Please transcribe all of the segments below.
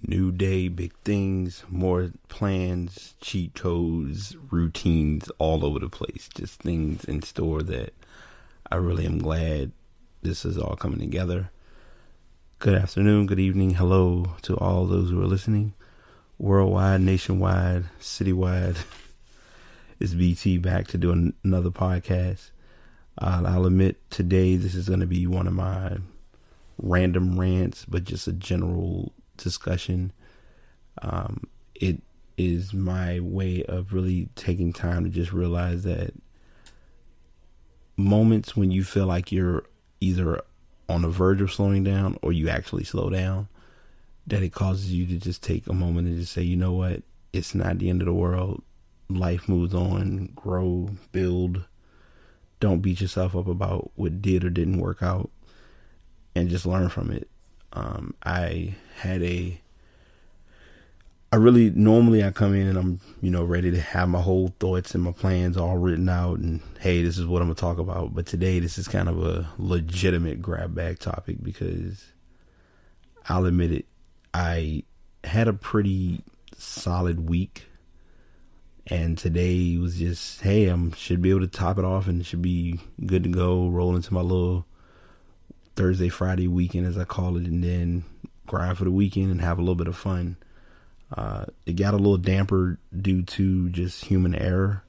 New day, big things, more plans, cheat codes, routines all over the place. Just things in store that I really am glad this is all coming together. Good afternoon, good evening, hello to all those who are listening. Worldwide, nationwide, citywide. It's BT back to do another podcast. I'll admit today this is going to be one of my random rants, but just a general discussion. It is my way of really taking time to just realize that moments when you feel like you're either on the verge of slowing down or you actually slow down, that it causes you to just take a moment and just say, you know what, it's not the end of the world. Life moves on, grow, build. Don't beat yourself up about what did or didn't work out, and just learn from it. Normally I come in and I'm, ready to have my whole thoughts and my plans all written out and, hey, this is what I'm going to talk about. But today this is kind of a legitimate grab bag topic because I'll admit it, I had a pretty solid week. And today was just, hey, should be able to top it off and should be good to go, roll into my little Thursday, Friday weekend, as I call it, and then grind for the weekend and have a little bit of fun. It got a little damper due to just human error.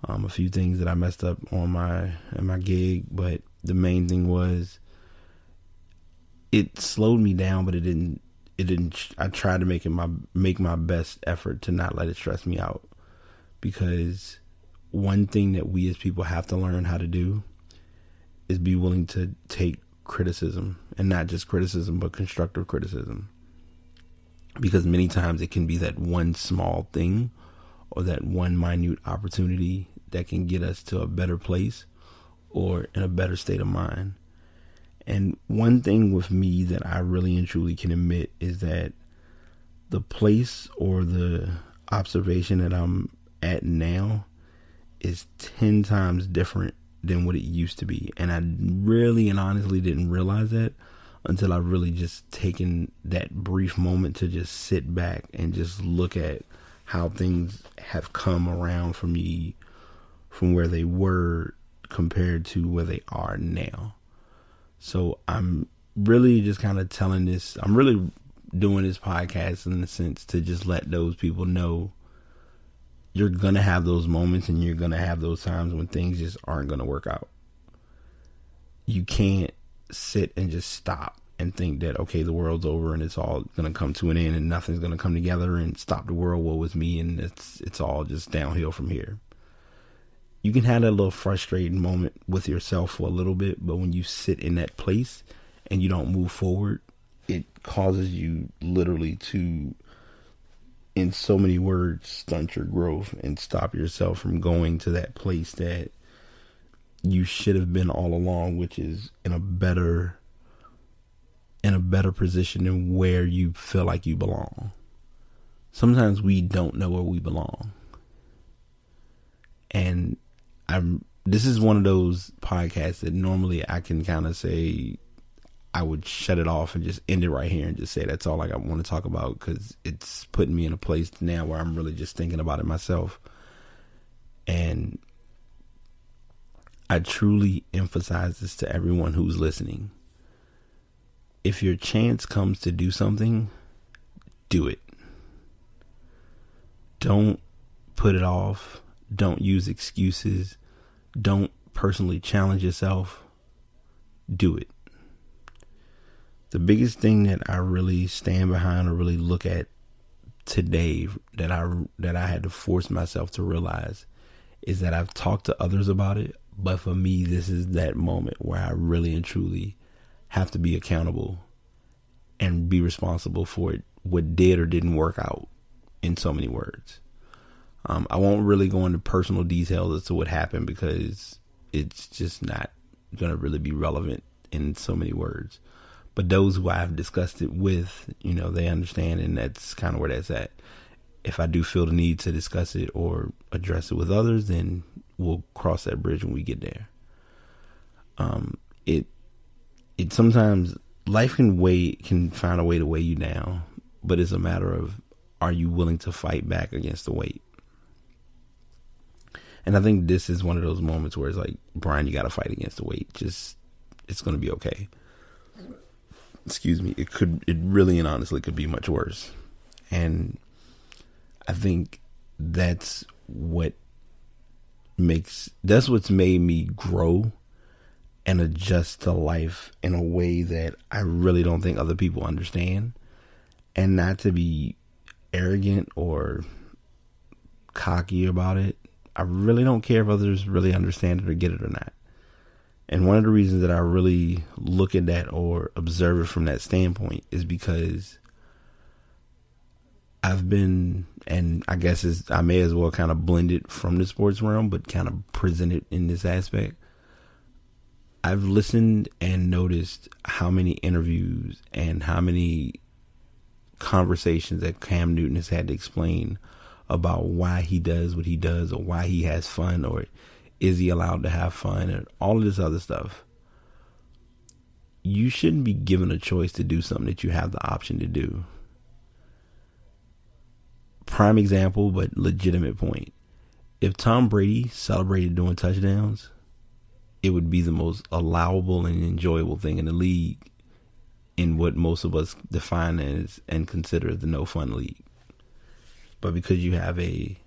A few things that I messed up on my gig, but the main thing was it slowed me down, but it didn't. I tried to make my best effort to not let it stress me out, because one thing that we as people have to learn how to do is be willing to take criticism, and not just criticism, but constructive criticism. Because many times it can be that one small thing or that one minute opportunity that can get us to a better place or in a better state of mind. And one thing with me that I really and truly can admit is that the place or the observation that I'm at now is 10 times different than what it used to be. And I really and honestly didn't realize that until I really just taken that brief moment to just sit back and just look at how things have come around for me from where they were compared to where they are now. So I'm really just kind of I'm really doing this podcast in the sense to just let those people know you're going to have those moments and you're going to have those times when things just aren't going to work out. You can't sit and just stop and think that, okay, the world's over and it's all going to come to an end and nothing's going to come together and stop the world, woe is me, and it's all just downhill from here. You can have that little frustrating moment with yourself for a little bit, but when you sit in that place and you don't move forward, it causes you literally to, in so many words, stunt your growth and stop yourself from going to that place that you should have been all along, which is in a better position than where you feel like you belong. Sometimes we don't know where we belong. And this is one of those podcasts that normally I can kind of say I would shut it off and just end it right here and just say that's all I want to talk about, because it's putting me in a place now where I'm really just thinking about it myself. And I truly emphasize this to everyone who's listening. If your chance comes to do something, do it. Don't put it off. Don't use excuses. Don't personally challenge yourself. Do it. The biggest thing that I really stand behind or really look at today that I had to force myself to realize is that I've talked to others about it, but for me, this is that moment where I really and truly have to be accountable and be responsible for it, what did or didn't work out, in so many words. I won't really go into personal details as to what happened because it's just not going to really be relevant in so many words. But those who I've discussed it with, they understand, and that's kind of where that's at. If I do feel the need to discuss it or address it with others, then we'll cross that bridge when we get there. It sometimes life can find a way to weigh you down, but it's a matter of, are you willing to fight back against the weight? And I think this is one of those moments where it's like, Brian, you got to fight against the weight. Just, it's going to be okay. Excuse me. It really and honestly could be much worse. And I think that's what's made me grow and adjust to life in a way that I really don't think other people understand. And not to be arrogant or cocky about it. I really don't care if others really understand it or get it or not. And one of the reasons that I really look at that or observe it from that standpoint is because I've been, and I guess I may as well kind of blend it from the sports realm, but kind of present it in this aspect. I've listened and noticed how many interviews and how many conversations that Cam Newton has had to explain about why he does what he does, or why he has fun, or is he allowed to have fun, and all of this other stuff. You shouldn't be given a choice to do something that you have the option to do. Prime example, but legitimate point. If Tom Brady celebrated doing touchdowns, it would be the most allowable and enjoyable thing in the league, in what most of us define as and consider the no fun league. But because you have a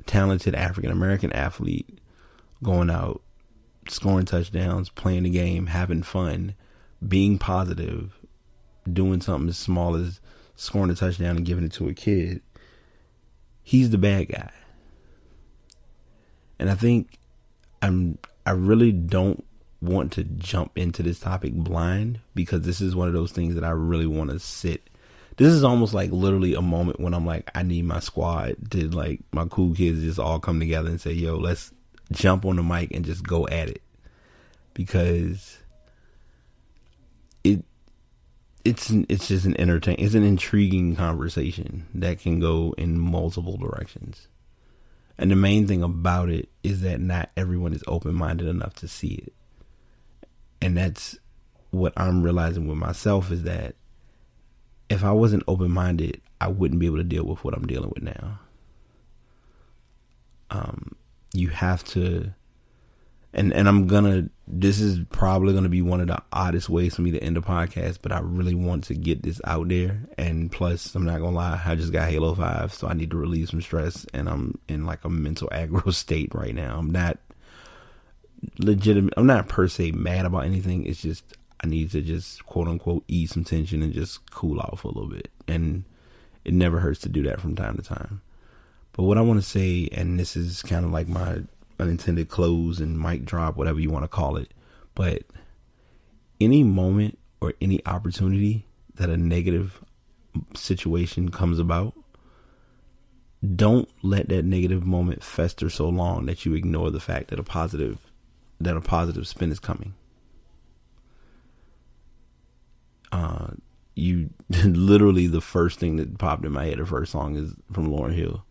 talented African American athlete going out, scoring touchdowns, playing the game, having fun, being positive, doing something as small as scoring a touchdown and giving it to a kid, he's the bad guy. And I think I really don't want to jump into this topic blind, because this is one of those things that I really want to sit. This is almost like literally a moment when I'm like, I need my squad to, like, my cool kids just all come together and say, yo, let's jump on the mic and just go at it. Because it's just it's an intriguing conversation that can go in multiple directions. And the main thing about it is that not everyone is open-minded enough to see it. And that's what I'm realizing with myself, is that if I wasn't open-minded, I wouldn't be able to deal with what I'm dealing with now. You have to, and this is probably going to be one of the oddest ways for me to end a podcast, but I really want to get this out there. And plus, I'm not going to lie, I just got Halo 5, so I need to relieve some stress, and I'm in like a mental aggro state right now. I'm not per se mad about anything. It's just, I need to just quote unquote ease some tension and just cool off a little bit. And it never hurts to do that from time to time. But what I want to say, and this is kind of like my unintended close and mic drop, whatever you want to call it, but any moment or any opportunity that a negative situation comes about, don't let that negative moment fester so long that you ignore the fact that a positive spin is coming. You literally, the first thing that popped in my head, the first song is from Lauryn Hill,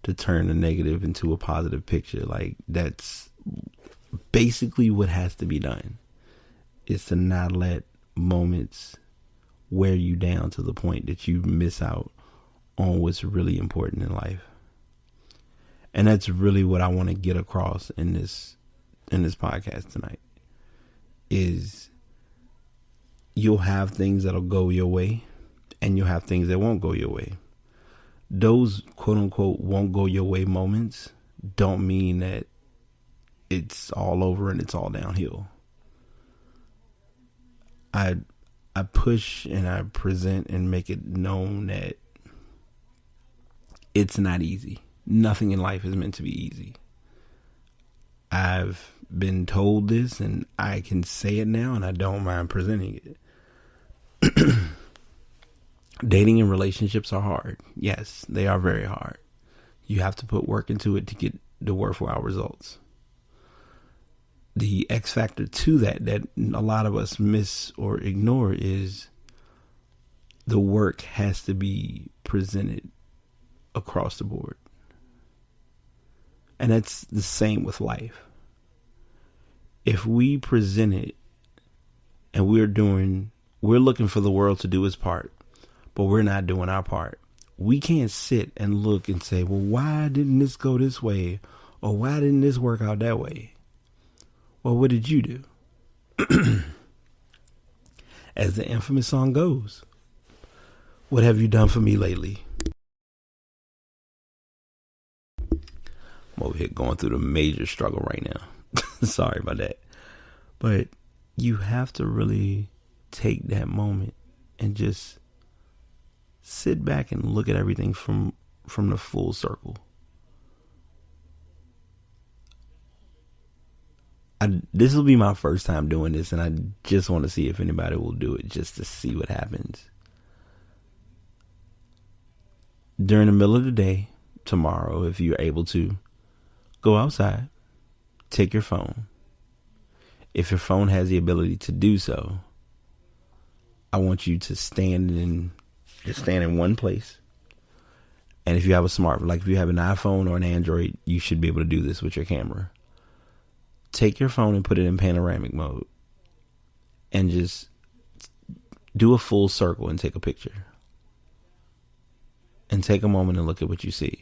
to turn a negative into a positive picture. Like, that's basically what has to be done, is to not let moments wear you down to the point that you miss out on what's really important in life. And that's really what I want to get across in this podcast tonight, is you'll have things that'll go your way, and you'll have things that won't go your way. Those quote unquote won't go your way moments don't mean that it's all over and it's all downhill. I push and I present and make it known that it's not easy. Nothing in life is meant to be easy. I've been told this, and I can say it now, and I don't mind presenting it. Dating and relationships are hard. Yes, they are very hard. You have to put work into it to get the worthwhile results. The X factor to that a lot of us miss or ignore is the work has to be presented across the board. And that's the same with life. If we present it and we're looking for the world to do its part, but we're not doing our part. We can't sit and look and say, well, why didn't this go this way? Or why didn't this work out that way? Well, what did you do? As the infamous song goes, what have you done for me lately? I'm over here going through the major struggle right now. Sorry about that. But you have to really take that moment and just sit back and look at everything from the full circle. This will be my first time doing this, and I just want to see if anybody will do it, just to see what happens. During the middle of the day, tomorrow, if you're able to, go outside, take your phone. If your phone has the ability to do so, I want you to stand in one place. And if you have a smartphone, like if you have an iPhone or an Android, you should be able to do this with your camera. Take your phone and put it in panoramic mode and just do a full circle and take a picture. And take a moment and look at what you see.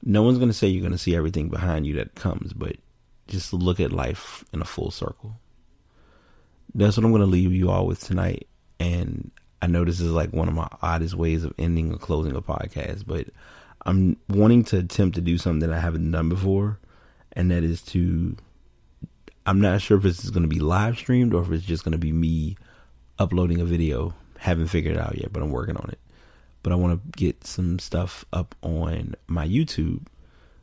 No one's going to say you're going to see everything behind you that comes, but just look at life in a full circle. That's what I'm going to leave you all with tonight. And I know this is like one of my oddest ways of ending or closing a podcast, but I'm wanting to attempt to do something that I haven't done before. And that is I'm not sure if this is going to be live streamed or if it's just going to be me uploading a video. Haven't figured it out yet, but I'm working on it. But I want to get some stuff up on my YouTube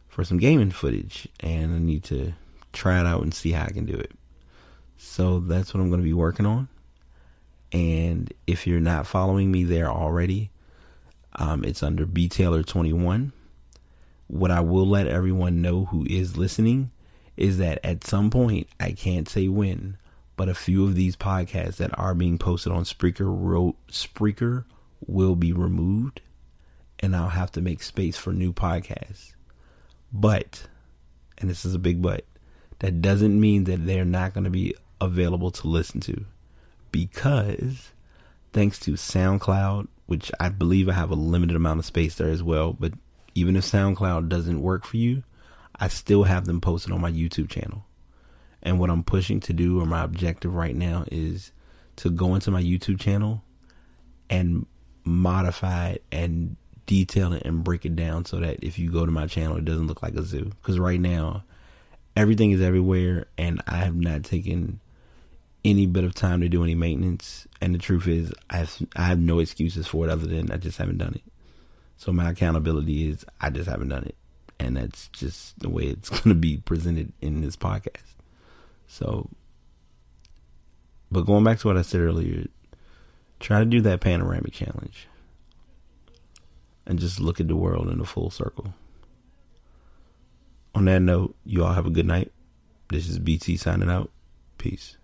for some gaming footage. And I need to try it out and see how I can do it. So that's what I'm going to be working on. And if you're not following me there already, it's under btaylor21. What I will let everyone know who is listening is that at some point, I can't say when, but a few of these podcasts that are being posted on Spreaker will be removed, and I'll have to make space for new podcasts. But, and this is a big but, that doesn't mean that they're not going to be available to listen to, because thanks to SoundCloud, which I believe I have a limited amount of space there as well, but even if SoundCloud doesn't work for you, I still have them posted on my YouTube channel. And what I'm pushing to do, or my objective right now, is to go into my YouTube channel and modify it and detail it and break it down so that if you go to my channel, it doesn't look like a zoo. Because right now, everything is everywhere, and I have not taken any bit of time to do any maintenance. And the truth is, I have no excuses for it other than I just haven't done it. So my accountability is I just haven't done it. And that's just the way it's going to be presented in this podcast. So, but going back to what I said earlier, try to do that panoramic challenge. And just look at the world in a full circle. On that note, you all have a good night. This is BT signing out. Peace.